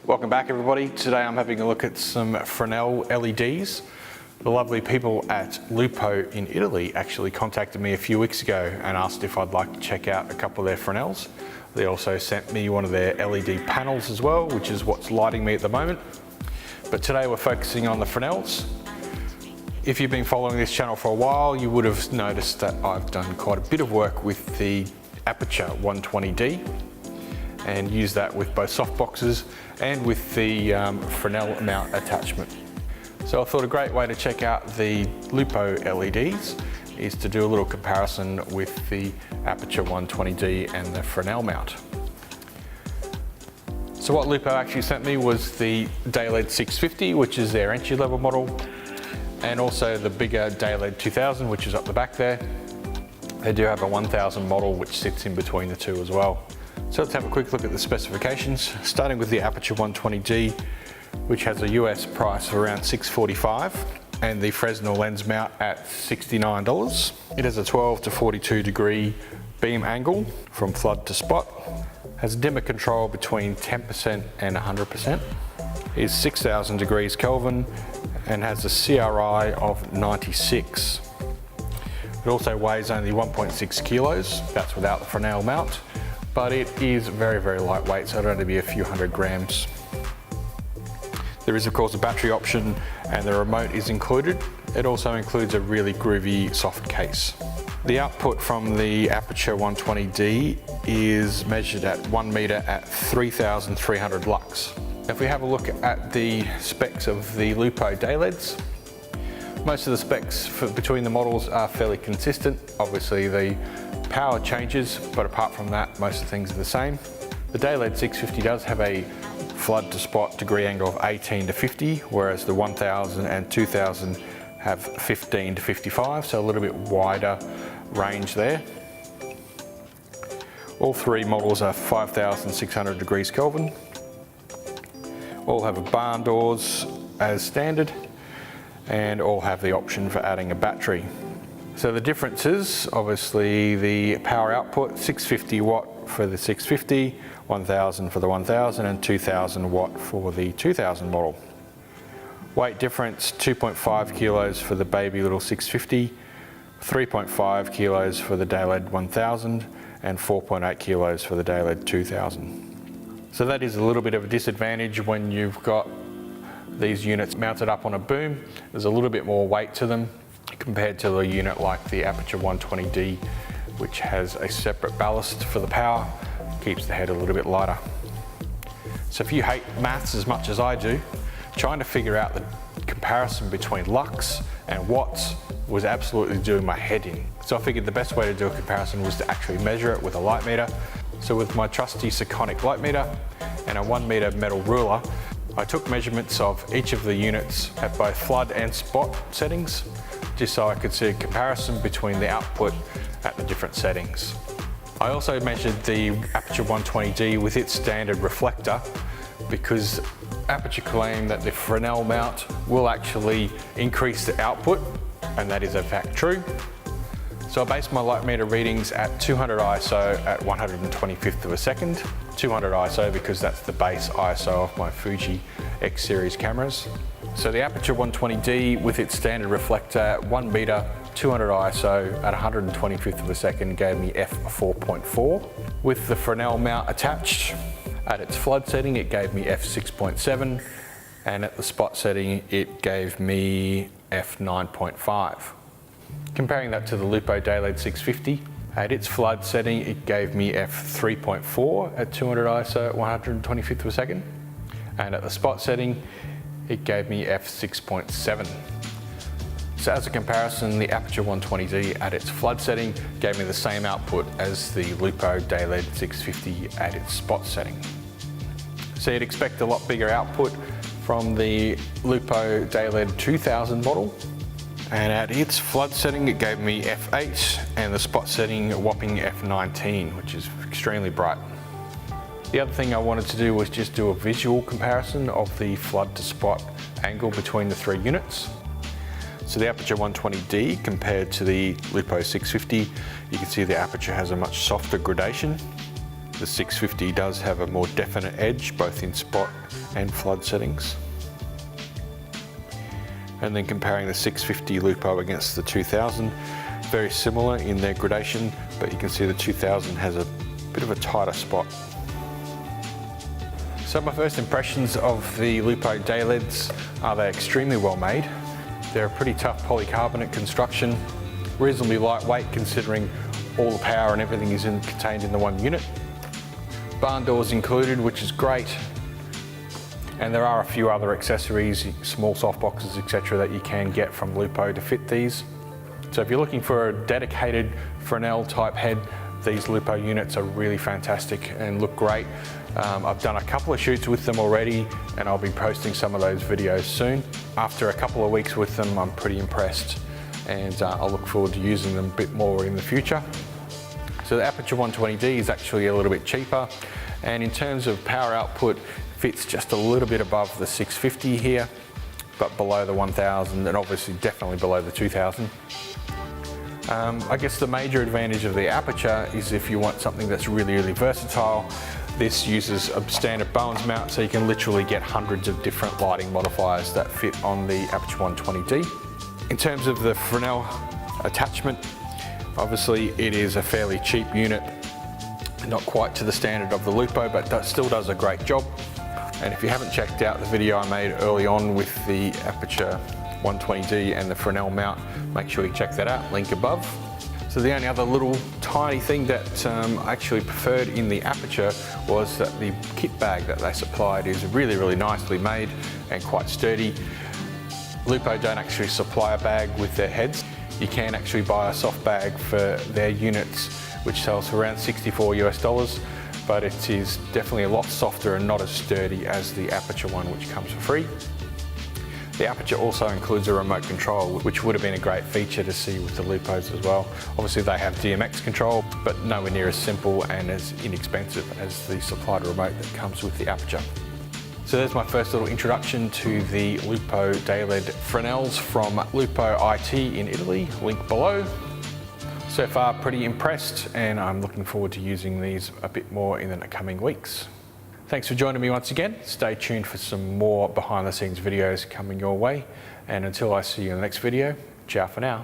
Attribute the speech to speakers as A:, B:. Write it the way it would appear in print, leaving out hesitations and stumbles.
A: Welcome back everybody. Today I'm having a look at some Fresnel LEDs. The lovely people at Lupo in Italy actually contacted me a few weeks ago and asked if I'd like to check out a couple of their Fresnels. They also sent me one of their LED panels as well, which is what's lighting me at the moment. But today we're focusing on the Fresnels. If you've been following this channel for a while, you would have noticed that I've done quite a bit of work with the Aputure 120D and used that with both softboxes and with the Fresnel mount attachment. So I thought a great way to check out the Lupo LEDs is to do a little comparison with the Aputure 120D and the Fresnel mount. So what Lupo actually sent me was the Day-LED 650, which is their entry-level model, and also the bigger Day-LED 2000, which is up the back there. They do have a 1000 model, which sits in between the two as well. So let's have a quick look at the specifications, starting with the Aputure 120D, which has a US price of around $645, and the Fresnel lens mount at $69. It has a 12 to 42 degree beam angle from flood to spot, has a dimmer control between 10% and 100%, is 6000 degrees Kelvin, and has a CRI of 96. It also weighs only 1.6 kilos, that's without the Fresnel mount, but it is very, very lightweight, so it'll only be a few hundred grams. There is of course a battery option and the remote is included. It also includes a really groovy soft case. The output from the Aputure 120D is measured at 1 meter at 3300 lux. If we have a look at the specs of the Lupo Day-LEDs, most of the specs between the models are fairly consistent. Obviously the power changes, but apart from that, most of the things are the same. The Day-LED 650 does have a flood to spot degree angle of 18 to 50, whereas the 1000 and 2000 have 15 to 55, so a little bit wider range there. All three models are 5600 degrees Kelvin. All have barn doors as standard, and all have the option for adding a battery. So the differences, obviously the power output, 650 watt for the 650, 1000 for the 1000, and 2000 watt for the 2000 model. Weight difference, 2.5 kilos for the baby little 650, 3.5 kilos for the Day-LED 1000, and 4.8 kilos for the Day-LED 2000. So that is a little bit of a disadvantage when you've got these units mounted up on a boom. There's a little bit more weight to them compared to a unit like the Aputure 120D, which has a separate ballast for the power, keeps the head a little bit lighter. So if you hate maths as much as I do, trying to figure out the comparison between lux and watts was absolutely doing my head in. So I figured the best way to do a comparison was to actually measure it with a light meter. So with my trusty Sekonic light meter and a 1 meter metal ruler, I took measurements of each of the units at both flood and spot settings, just so I could see a comparison between the output at the different settings. I also measured the Aputure 120D with its standard reflector, because Aputure claim that the Fresnel mount will actually increase the output, and that is in fact true. So I based my light meter readings at 200 ISO at 125th of a second. 200 ISO because that's the base ISO of my Fuji X series cameras. So the Aputure 120D with its standard reflector at 1 meter, 200 ISO at 125th of a second gave me f4.4. With the Fresnel mount attached, at its flood setting it gave me f6.7, and at the spot setting it gave me f9.5. Comparing that to the Lupo Day-LED 650, at its flood setting it gave me f3.4 at 200 ISO at 125th of a second, and at the spot setting it gave me f6.7. So as a comparison, the Aputure 120D at its flood setting gave me the same output as the Lupo Day-LED 650 at its spot setting. So you'd expect a lot bigger output from the Lupo Day-LED 2000 model, and at its flood setting it gave me f8, and the spot setting a whopping f19, which is extremely bright. The other thing I wanted to do was just do a visual comparison of the flood to spot angle between the three units. So the Aputure 120D compared to the Lupo 650, you can see the Aputure has a much softer gradation. The 650 does have a more definite edge, both in spot and flood settings. And then comparing the 650 Lupo against the 2000, very similar in their gradation, but you can see the 2000 has a bit of a tighter spot. So my first impressions of the Lupo Day-Leds are they're extremely well made. They're a pretty tough polycarbonate construction, reasonably lightweight considering all the power and everything is contained in the one unit. Barn doors included, which is great. And there are a few other accessories, small soft boxes, etc. that you can get from Lupo to fit these. So if you're looking for a dedicated Fresnel type head, these Lupo units are really fantastic and look great. I've done a couple of shoots with them already and I'll be posting some of those videos soon. After a couple of weeks with them, I'm pretty impressed and I'll look forward to using them a bit more in the future. So the Aputure 120D is actually a little bit cheaper, and in terms of power output, fits just a little bit above the 650 here, but below the 1000 and obviously definitely below the 2000. I guess the major advantage of the Aputure is if you want something that's really versatile. This uses a standard Bowens mount, so you can literally get hundreds of different lighting modifiers that fit on the Aputure 120D. In terms of the Fresnel attachment, obviously it is a fairly cheap unit, not quite to the standard of the Lupo, but still does a great job. And if you haven't checked out the video I made early on with the Aputure 120D and the Fresnel mount, make sure you check that out, link above. So the only other little tiny thing that I actually preferred in the Aputure was that the kit bag that they supplied is really nicely made and quite sturdy. Lupo don't actually supply a bag with their heads. You can actually buy a soft bag for their units, which sells for around $64 US, but it is definitely a lot softer and not as sturdy as the Aputure one, which comes for free. The Aputure also includes a remote control, which would have been a great feature to see with the Lupos as well. Obviously they have DMX control, but nowhere near as simple and as inexpensive as the supplied remote that comes with the Aputure. So there's my first little introduction to the Lupo Day-Led Fresnels from Lupo IT in Italy, link below. So far pretty impressed, and I'm looking forward to using these a bit more in the coming weeks. Thanks for joining me once again. Stay tuned for some more behind the scenes videos coming your way. And until I see you in the next video, ciao for now.